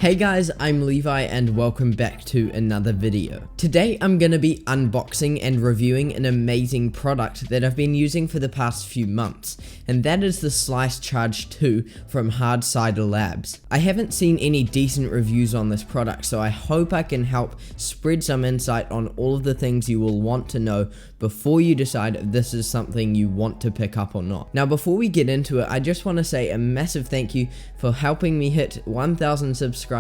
Hey guys, I'm Levi and welcome back to another video. Today I'm going to be unboxing and reviewing an amazing product that I've been using for the past few months, and that is the SliceCharge 2 from HardCider Labs. I haven't seen any decent reviews on this product, so I hope I can help spread some insight on all of the things you will want to know before you decide if this is something you want to pick up or not. Now before we get into it, I just want to say a massive thank you for helping me hit 1,000 subscribers.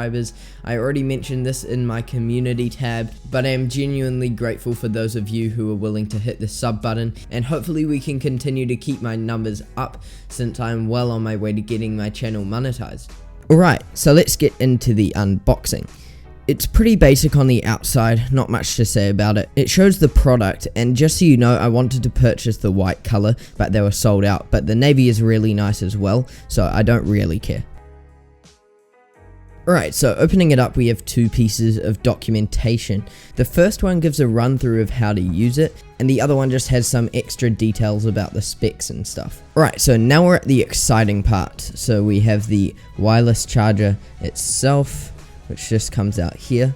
I already mentioned this in my community tab, but I am genuinely grateful for those of you who are willing to hit the sub button, and hopefully we can continue to keep my numbers up since I'm well on my way to getting my channel monetized. Alright, so let's get into the unboxing. It's pretty basic on the outside, not much to say about it. It shows the product, and just so you know, I wanted to purchase the white color, but they were sold out, but the navy is really nice as well, so I don't really care. Alright, so opening it up, we have two pieces of documentation. The first one gives a run through of how to use it, and the other one just has some extra details about the specs and stuff. Alright, so now we're at the exciting part. So we have the wireless charger itself, which just comes out here.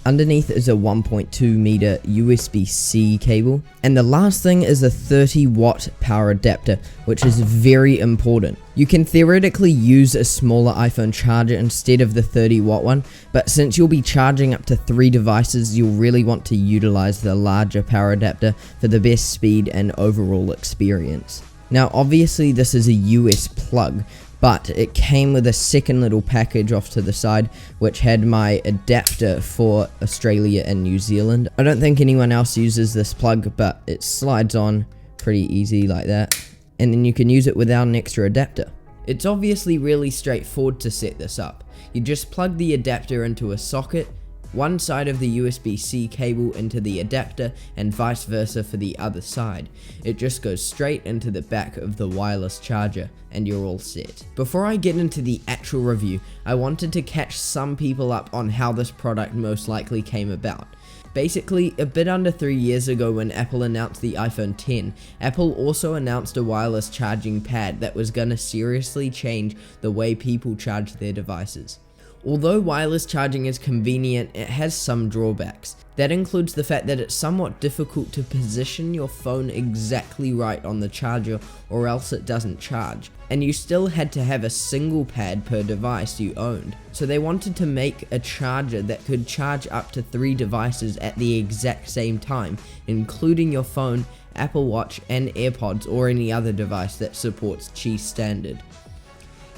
Underneath is a 1.2 meter USB-C cable, and the last thing is a 30-watt power adapter, which is very important. You can theoretically use a smaller iPhone charger instead of the 30-watt one, but since you'll be charging up to 3 devices, you'll really want to utilize the larger power adapter for the best speed and overall experience. Now obviously this is a US plug, but it came with a second little package off to the side, which had my adapter for Australia and New Zealand. I don't think anyone else uses this plug, but it slides on pretty easy like that, and then you can use it without an extra adapter. It's obviously really straightforward to set this up. You just plug the adapter into a socket, one side of the USB-C cable into the adapter, and vice versa for the other side. It just goes straight into the back of the wireless charger, and you're all set. Before I get into the actual review, I wanted to catch some people up on how this product most likely came about. Basically, a bit under 3 years ago when Apple announced the iPhone X, Apple also announced a wireless charging pad that was gonna seriously change the way people charge their devices. Although wireless charging is convenient, it has some drawbacks. That includes the fact that it's somewhat difficult to position your phone exactly right on the charger, or else it doesn't charge. And you still had to have a single pad per device you owned. So they wanted to make a charger that could charge up to 3 devices at the exact same time, including your phone, Apple Watch, and AirPods, or any other device that supports Qi standard.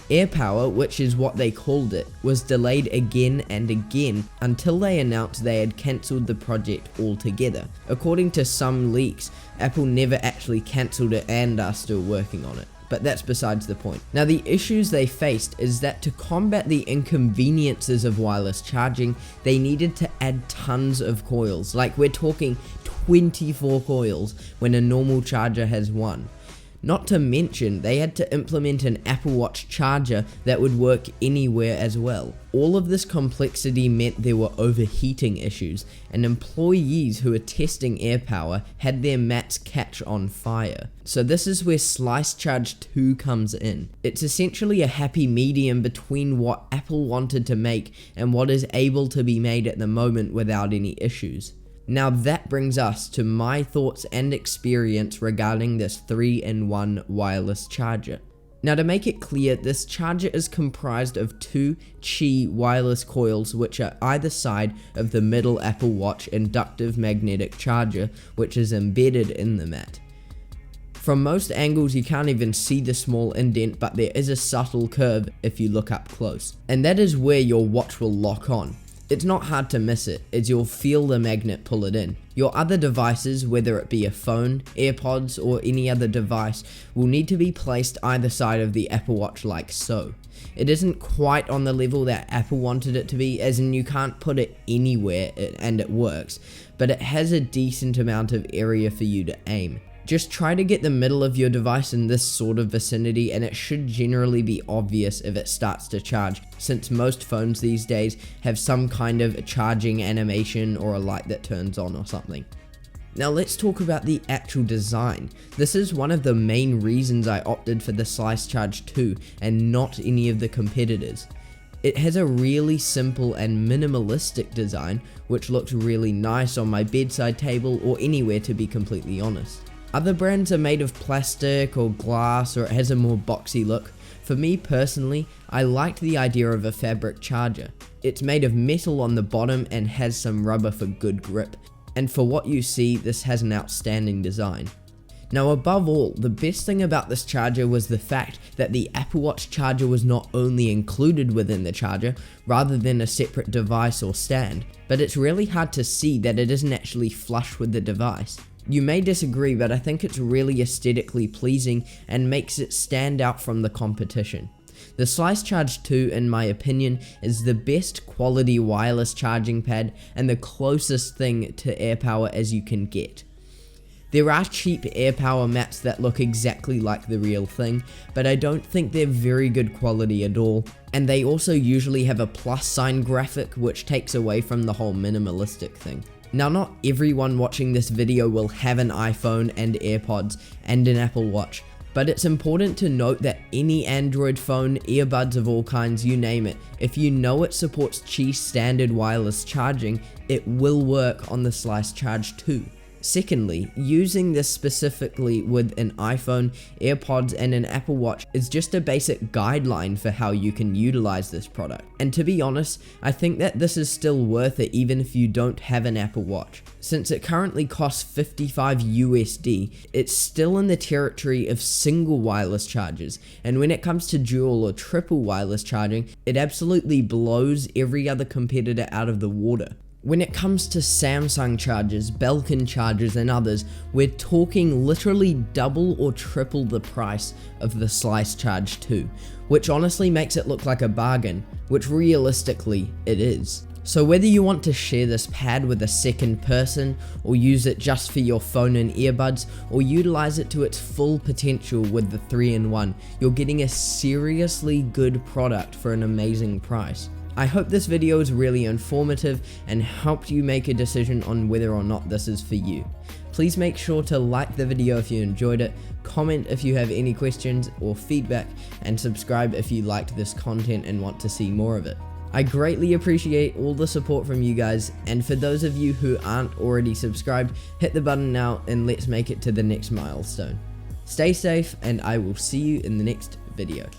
AirPower, which is what they called it, was delayed again and again until they announced they had cancelled the project altogether. According to some leaks, Apple never actually cancelled it and are still working on it, but that's besides the point. Now the issues they faced is that to combat the inconveniences of wireless charging, they needed to add tons of coils, like we're talking 24 coils when a normal charger has 1. Not to mention, they had to implement an Apple Watch charger that would work anywhere as well. All of this complexity meant there were overheating issues, and employees who were testing AirPower had their mats catch on fire. So this is where SliceCharge 2 comes in. It's essentially a happy medium between what Apple wanted to make and what is able to be made at the moment without any issues. Now that brings us to my thoughts and experience regarding this 3-in-1 wireless charger. Now to make it clear, this charger is comprised of 2 Qi wireless coils which are either side of the middle Apple Watch inductive magnetic charger, which is embedded in the mat. From most angles you can't even see the small indent, but there is a subtle curve if you look up close, and that is where your watch will lock on. It's not hard to miss it, as you'll feel the magnet pull it in. Your other devices, whether it be a phone, AirPods, or any other device, will need to be placed either side of the Apple Watch like so. It isn't quite on the level that Apple wanted it to be, as in you can't put it anywhere and it works, but it has a decent amount of area for you to aim. Just try to get the middle of your device in this sort of vicinity, and it should generally be obvious if it starts to charge, since most phones these days have some kind of charging animation or a light that turns on or something. Now let's talk about the actual design. This is one of the main reasons I opted for the SliceCharge 2 and not any of the competitors. It has a really simple and minimalistic design, which looks really nice on my bedside table or anywhere, to be completely honest. Other brands are made of plastic or glass, or it has a more boxy look. For me personally, I liked the idea of a fabric charger. It's made of metal on the bottom and has some rubber for good grip. And for what you see, this has an outstanding design. Now above all, the best thing about this charger was the fact that the Apple Watch charger was not only included within the charger, rather than a separate device or stand, but it's really hard to see that it isn't actually flush with the device. You may disagree, but I think it's really aesthetically pleasing and makes it stand out from the competition. The SliceCharge 2, in my opinion, is the best quality wireless charging pad and the closest thing to AirPower as you can get. There are cheap AirPower mats that look exactly like the real thing, but I don't think they're very good quality at all, and they also usually have a plus sign graphic, which takes away from the whole minimalistic thing. Now, not everyone watching this video will have an iPhone and AirPods and an Apple Watch, but it's important to note that any Android phone, earbuds of all kinds, you name it, if you know it supports Qi standard wireless charging, it will work on the SliceCharge 2. Secondly, using this specifically with an iPhone, AirPods and an Apple Watch is just a basic guideline for how you can utilize this product. And to be honest, I think that this is still worth it even if you don't have an Apple Watch. Since it currently costs $55 USD, it's still in the territory of single wireless chargers, and when it comes to dual or triple wireless charging, it absolutely blows every other competitor out of the water. When it comes to Samsung chargers, Belkin chargers and others, we're talking literally double or triple the price of the SliceCharge 2, which honestly makes it look like a bargain, which realistically it is. So whether you want to share this pad with a second person, or use it just for your phone and earbuds, or utilize it to its full potential with the 3-in-1, you're getting a seriously good product for an amazing price. I hope this video is really informative and helped you make a decision on whether or not this is for you. Please make sure to like the video if you enjoyed it, comment if you have any questions or feedback, and subscribe if you liked this content and want to see more of it. I greatly appreciate all the support from you guys, and for those of you who aren't already subscribed, hit the button now and let's make it to the next milestone. Stay safe, and I will see you in the next video.